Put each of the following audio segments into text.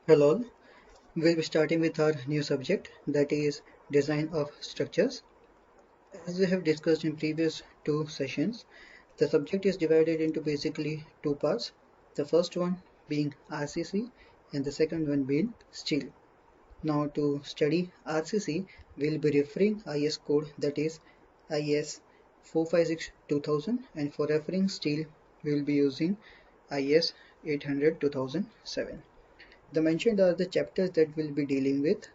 Hello, we'll be starting with our new subject, that is design of structures. As we have discussed in previous two sessions, the subject is divided into basically two parts. The first one being RCC and the second one being steel. Now to study RCC, we'll be referring IS code, that is IS 456-2000, and for referring steel, we'll be using IS 800-2007. The mentioned are the chapters that we'll be dealing with.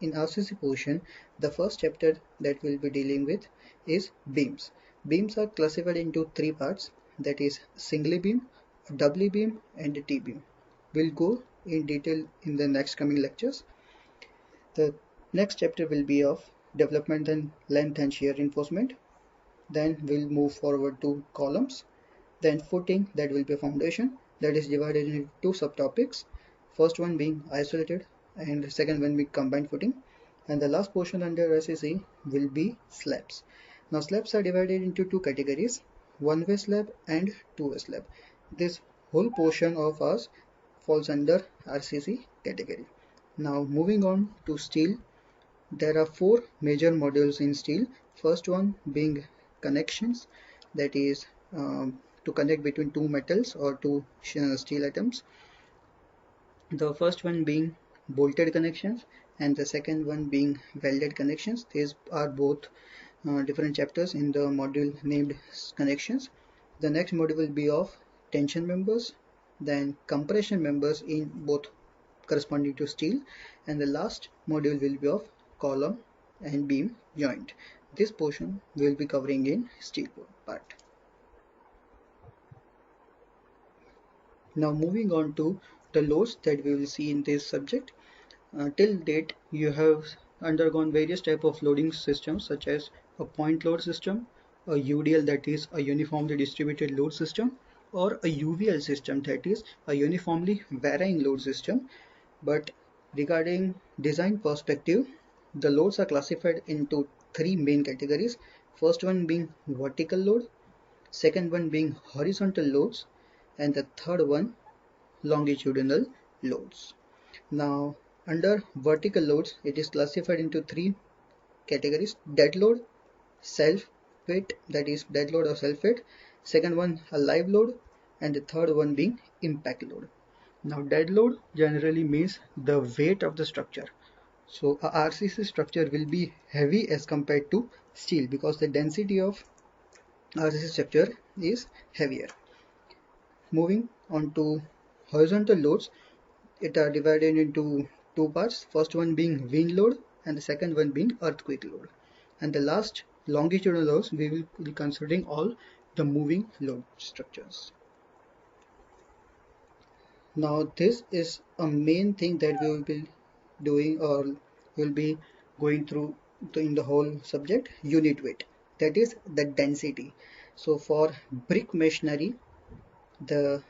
In RCC portion, the first chapter that we'll be dealing with is beams. Beams are classified into three parts, that is single beam, doubly beam and T-beam. We'll go in detail in the next coming lectures. The next chapter will be of development and length and shear reinforcement. Then we'll move forward to columns. Then footing, that will be a foundation, that is divided into two subtopics. First one being isolated and the second one being combined footing. And the last portion under SEC will be slabs. Now slabs are divided into two categories, one-way slab and two-way slab. This whole portion of us falls under RCC category. Now moving on to steel, there are four major modules in steel. First one being connections, that is to connect between two metals or two steel atoms. The first one being bolted connections and the second one being welded connections. These are both different chapters in the module named connections. The next module will be of tension members, then compression members in both corresponding to steel, and the last module will be of column and beam joint. This portion will be covering in steel part. Now moving on to the loads that we will see in this subject. Till date you have undergone various type of loading systems such as a point load system, a UDL, that is a uniformly distributed load system, or a UVL system, that is a uniformly varying load system. But regarding design perspective, the loads are classified into three main categories. First one being vertical load, second one being horizontal loads, and the third one longitudinal loads. Now under vertical loads, it is classified into three categories: dead load, self weight, that is dead load or self weight, second one a live load, and the third one being impact load. Now dead load generally means the weight of the structure. So a RCC structure will be heavy as compared to steel because the density of RCC structure is heavier. Moving on to horizontal loads, it are divided into two parts. First one being wind load and the second one being earthquake load. And the last longitudinal loads, we will be considering all the moving load structures. Now this is a main thing that we will be doing or will be going through in the whole subject: unit weight, that is the density. So for brick masonry, the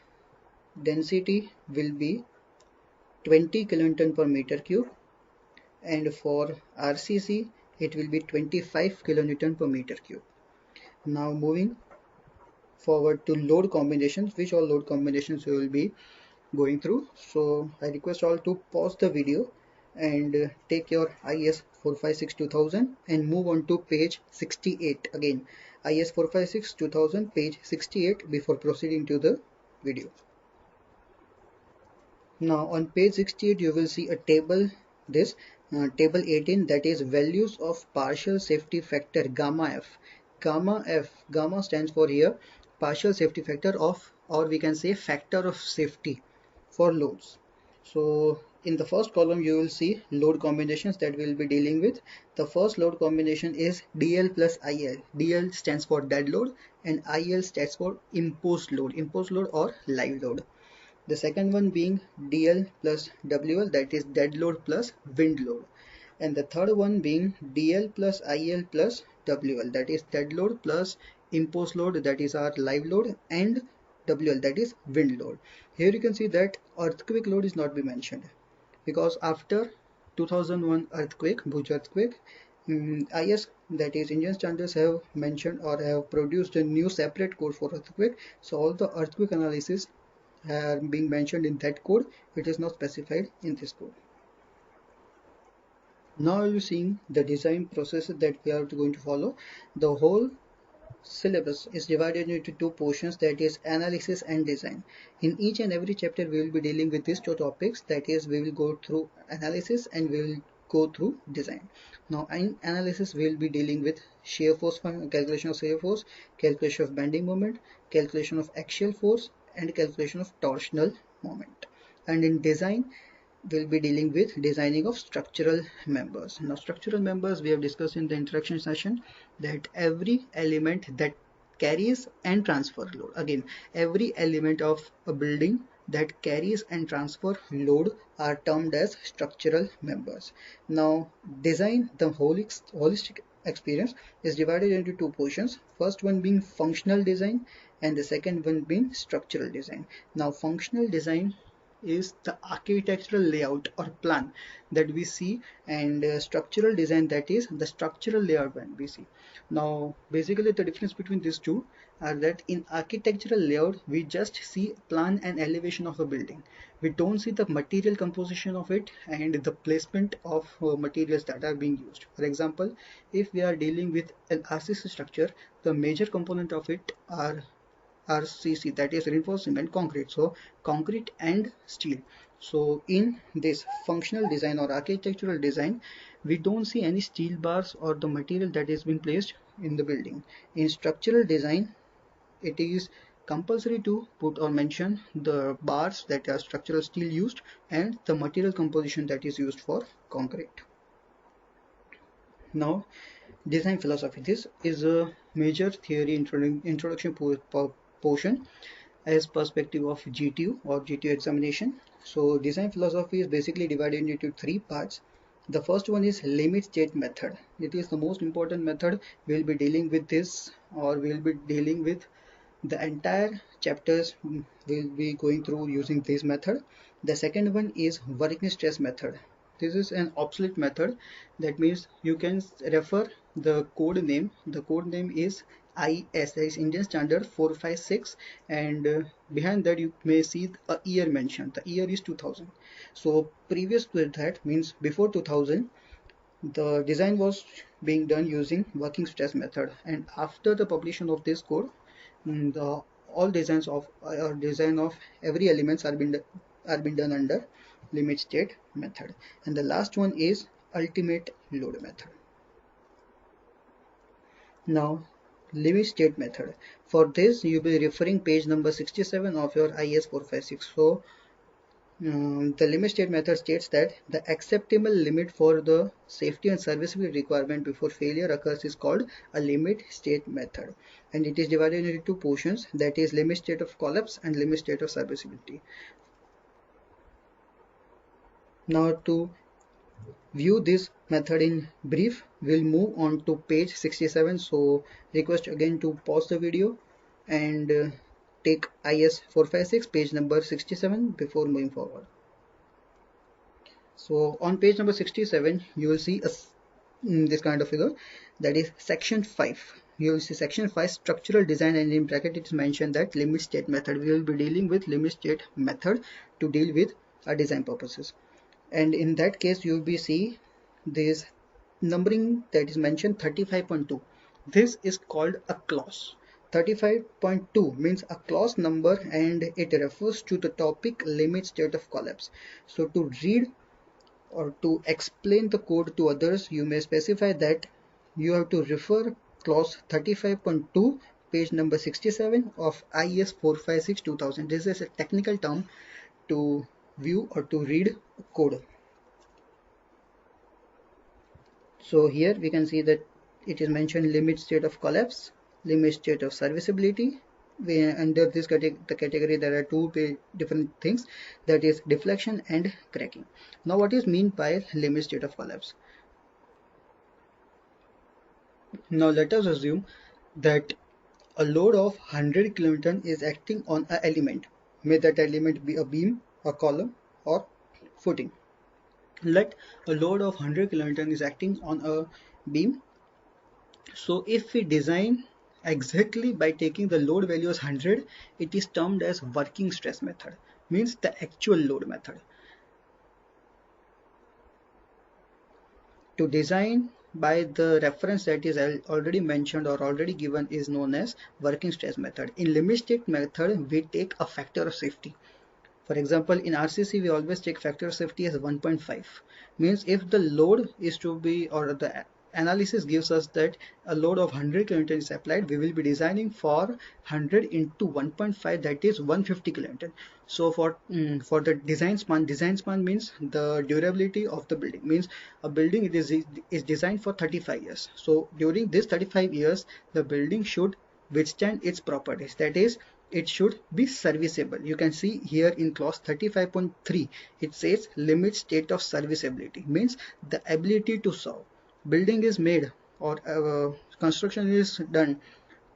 density will be 20 kilonewton per meter cube, and for RCC it will be 25 kilonewton per meter cube. Now moving forward to load combinations, which all load combinations we will be going through. So I request all to pause the video and take your IS 456-2000 and move on to page 68. Again, IS 456-2000 page 68 before proceeding to the video. Now on page 68 you will see a table, this table 18, that is values of partial safety factor gamma f. Gamma stands for here partial safety factor of, or we can say factor of safety for loads. So in the first column you will see load combinations that we will be dealing with. The first load combination is DL plus IL. DL stands for dead load and IL stands for imposed load or live load. The second one being DL plus WL, that is dead load plus wind load. And the third one being DL plus IL plus WL, that is dead load plus imposed load, that is our live load, and WL, that is wind load. Here you can see that earthquake load is not be mentioned because after 2001 earthquake, Bhuj earthquake, IS, that is Indian standards, have mentioned or have produced a new separate code for earthquake. So all the earthquake analysis are being mentioned in that code. It is not specified in this code. Now you're seeing the design process that we are going to follow. The whole syllabus is divided into two portions, that is analysis and design. In each and every chapter we will be dealing with these two topics, that is we will go through analysis and we will go through design. Now in analysis we will be dealing with shear force, calculation of shear force, calculation of bending moment, calculation of axial force, and calculation of torsional moment. And in design we'll be dealing with designing of structural members. Now structural members, we have discussed in the introduction session that every element that carries and transfer load, again every element of a building that carries and transfer load are termed as structural members. Now design, the holistic experience, is divided into two portions, first one being functional design and the second one being structural design. Now functional design is the architectural layout or plan that we see, and structural design, that is the structural layout when we see. Now basically the difference between these two are that in architectural layout we just see plan and elevation of a building. We don't see the material composition of it and the placement of materials that are being used. For example, if we are dealing with an RCC structure, the major component of it are RCC, that is reinforced cement concrete, so concrete and steel. So in this functional design or architectural design, we don't see any steel bars or the material that is being placed in the building. In structural design, it is compulsory to put or mention the bars that are structural steel used and the material composition that is used for concrete. Now design philosophy, this is a major theory introduction portion as perspective of GTU or GTU examination. So design philosophy is basically divided into three parts. The first one is limit state method. It is the most important method. We will be dealing with this, or we will be dealing with the entire chapters. We will be going through using this method. The second one is working stress method. This is an obsolete method. That means you can refer the code name. The code name is IS, that is Indian Standard 456, and behind that you may see a year mentioned. The year is 2000. So previous to that, means before 2000, the design was being done using working stress method, and after the publication of this code, the all designs of design of every elements are being done under limit state method. And the last one is ultimate load method. Now limit state method, for this you will be referring page number 67 of your IS 456. So the limit state method states that the acceptable limit for the safety and serviceability requirement before failure occurs is called a limit state method, and it is divided into two portions, that is limit state of collapse and limit state of serviceability. Now to view this method in brief, we'll move on to page 67. So request again to pause the video and take IS 456 page number 67 before moving forward. So on page number 67 you will see this kind of figure, that is section 5. You will see section 5 structural design, and in bracket it is mentioned that limit state method. We will be dealing with limit state method to deal with our design purposes, and in that case you will be see this numbering that is mentioned 35.2. This is called a clause. 35.2 means a clause number, and it refers to the topic limit state of collapse. So to read or to explain the code to others, you may specify that you have to refer clause 35.2 page number 67 of IS 456 2000. This is a technical term to view or to read code. So here we can see that it is mentioned limit state of collapse, limit state of serviceability. Under this category there are two different things, that is deflection and cracking. Now what is meant by limit state of collapse? Now let us assume that a load of 100 kilonewton is acting on an element. May that element be a beam, a column, or footing. Let a load of 100 kilonewton is acting on a beam. So if we design Exactly, by taking the load value as 100, it is termed as working stress method, means the actual load method. To design by the reference that is already mentioned or already given is known as working stress method. In limit state method, we take a factor of safety. For example, in RCC, we always take factor of safety as 1.5. Means if the load is to be, or the analysis gives us that a load of 100 kilonewton is applied, we will be designing for 100 into 1.5, that is 150 kilonewton. So for the design span means the durability of the building, means a building is designed for 35 years. So during this 35 years, the building should withstand its properties. That is, it should be serviceable. You can see here in clause 35.3, it says limit state of serviceability, means the ability to serve. Building is made, or construction is done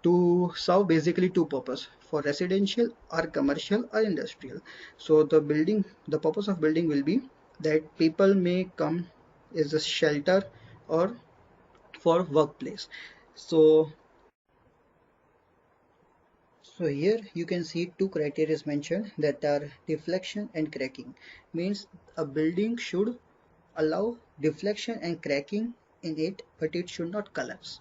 to serve basically two purposes, for residential or commercial or industrial. So the purpose of building will be that people may come as a shelter or for workplace. So So here you can see two criteria is mentioned, that are deflection and cracking. Means a building should allow deflection and cracking in it, but it should not collapse.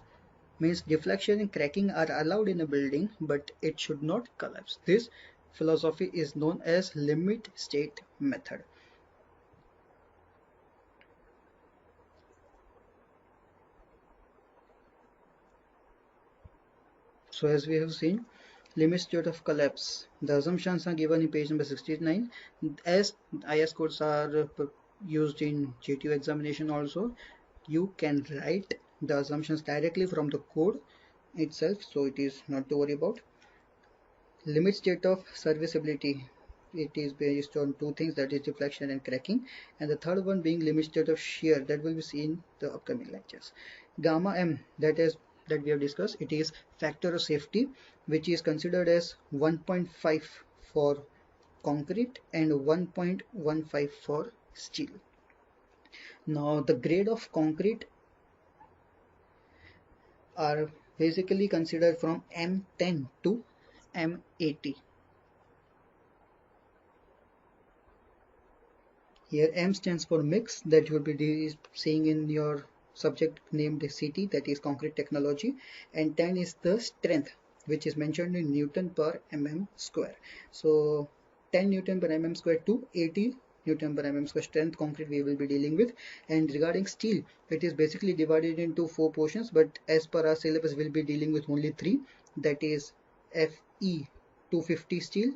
Means deflection and cracking are allowed in a building, but it should not collapse. This philosophy is known as limit state method. So as we have seen, limit state of collapse. The assumptions are given in page number 69. As IS codes are used in GTO examination also, you can write the assumptions directly from the code itself, so it is not to worry about. Limit state of serviceability, it is based on two things, that is deflection and cracking, and the third one being limit state of shear, that will be seen in the upcoming lectures. Gamma m, that we have discussed, it is factor of safety, which is considered as 1.5 for concrete and 1.15 for steel. Now the grade of concrete are basically considered from M10 to M80. Here M stands for mix, that you will be seeing in your subject named CT, that is concrete technology, and 10 is the strength, which is mentioned in Newton per mm square. So 10 Newton per mm square to 80 Newton per mm square strength concrete we will be dealing with. And regarding steel, it is basically divided into four portions, but as per our syllabus we'll be dealing with only three, that is Fe 250 steel,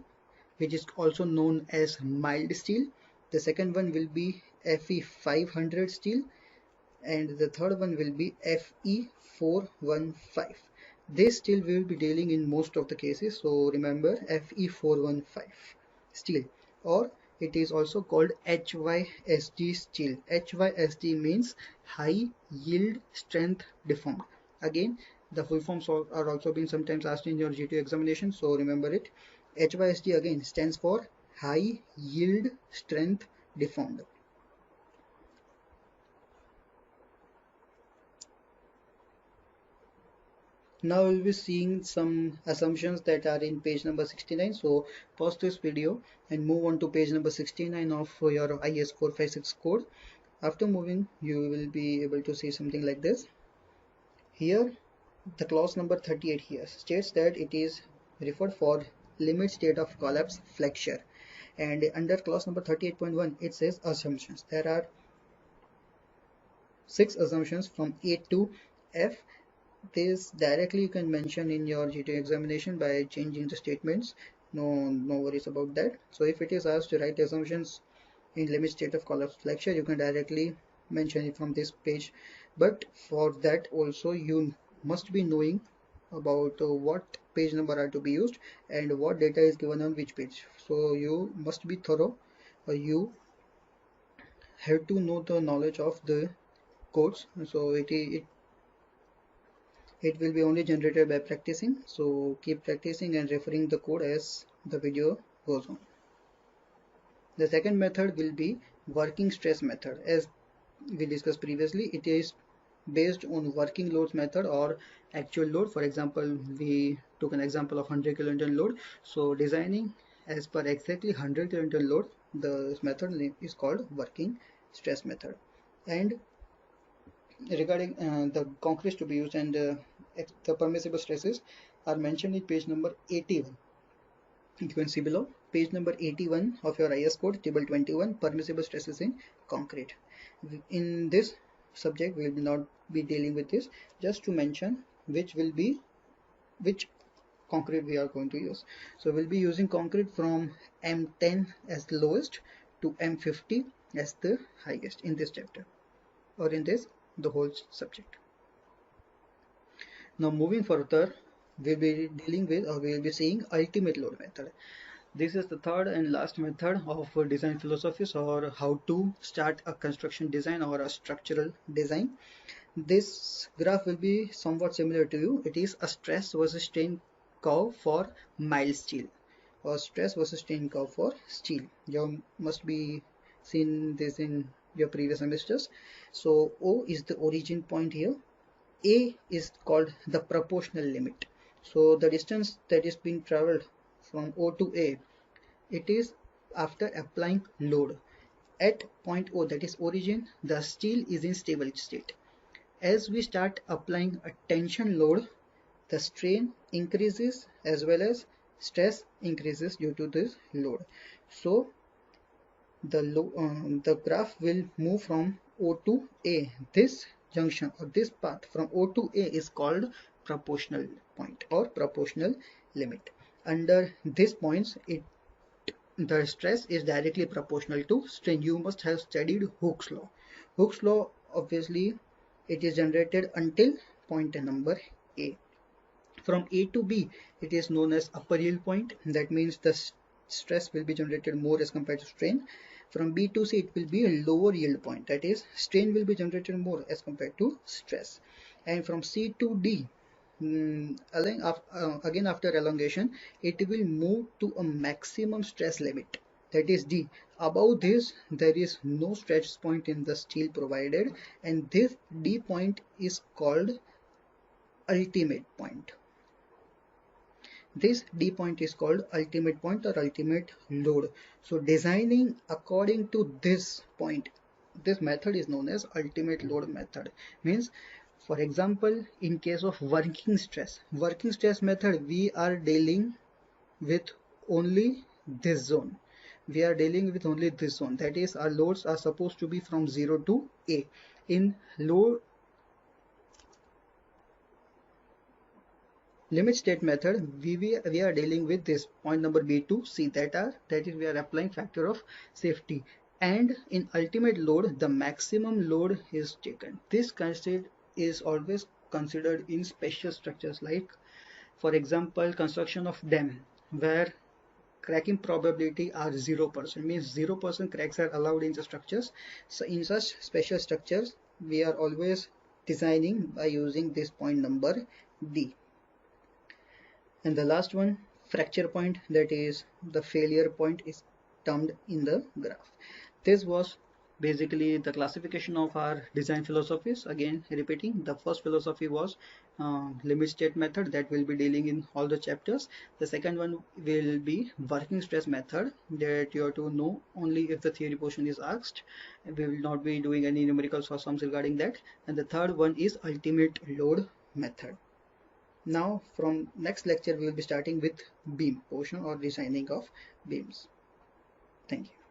which is also known as mild steel. The second one will be Fe 500 steel, and the third one will be Fe 415. This steel we will be dealing in most of the cases, so remember Fe 415 steel, or it is also called HYSD steel. HYSD means high yield strength deformed. Again, the full forms are also being sometimes asked in your GTO examination, so remember it. HYSD again stands for high yield strength deformed. Now we'll be seeing some assumptions that are in page number 69. So pause this video and move on to page number 69 of your IS 456 code. After moving, you will be able to see something like this. Here, the clause number 38 here states that it is referred for limit state of collapse flexure. And under clause number 38.1, it says assumptions. There are 6 assumptions from A to F. This directly you can mention in your GTO examination by changing the statements. No worries about that. So if it is asked to write assumptions in limit state of collapse flexure, you can directly mention it from this page. But for that also you must be knowing about what page number are to be used and what data is given on which page. So you must be thorough. You have to know the knowledge of the codes. So it will be only generated by practicing, so keep practicing and referring the code as the video goes on. The second method will be working stress method. As we discussed previously, it is based on working loads method or actual load. For example, we took an example of 100 kilonewton load, so designing as per exactly 100 kilonewton load, the method is called working stress method. And regarding the concrete to be used and the permissible stresses are mentioned in page number 81. You can see below page number 81 of your IS code, table 21, permissible stresses in concrete. In this subject we will not be dealing with this, just to mention which concrete we are going to use. So we'll be using concrete from M10 as the lowest to M50 as the highest in this chapter, or in this the whole subject. Now moving further, we'll be dealing with, or we'll be seeing ultimate load method. This is the third and last method of design philosophies, or how to start a construction design or a structural design. This graph will be somewhat similar to you. It is a stress versus strain curve for mild steel, or stress versus strain curve for steel. You must be seen this in your previous semesters. So O is the origin point here. A is called the proportional limit. So the distance that is being traveled from O to A, it is after applying load. At point O, that is origin, the steel is in stable state. As we start applying a tension load, the strain increases as well as stress increases due to this load. So the graph will move from O to A. This junction or this path from O to A is called proportional point or proportional limit. Under these points, the stress is directly proportional to strain. You must have studied Hooke's law. Hooke's law, obviously, it is generated until point number A. From A to B, it is known as upper yield point. That means the stress will be generated more as compared to strain. From B to C, it will be a lower yield point. That is, strain will be generated more as compared to stress. And from C to D, again after elongation, it will move to a maximum stress limit. That is D. Above this, there is no stretch point in the steel provided, and this D point is called ultimate point. This D point is called ultimate point or ultimate load. So designing according to this point, this method is known as ultimate load method. Means, for example, in case of working stress method, we are dealing with only this zone. We are dealing with only this zone. That is, our loads are supposed to be from 0 to A. In load limit state method, we are dealing with this point number B to C, that is we are applying factor of safety. And in ultimate load, the maximum load is taken. This concept is always considered in special structures, like for example construction of dam, where cracking probability are 0%, means 0% cracks are allowed in the structures. So in such special structures, we are always designing by using this point number D. And the last one, fracture point, that is the failure point, is termed in the graph. This was basically the classification of our design philosophies. Again repeating, the first philosophy was limit state method, that will be dealing in all the chapters. The second one will be working stress method, that you have to know only if the theory portion is asked. We will not be doing any numericals or sums regarding that. And the third one is ultimate load method. Now from next lecture we will be starting with beam portion or designing of beams. Thank you.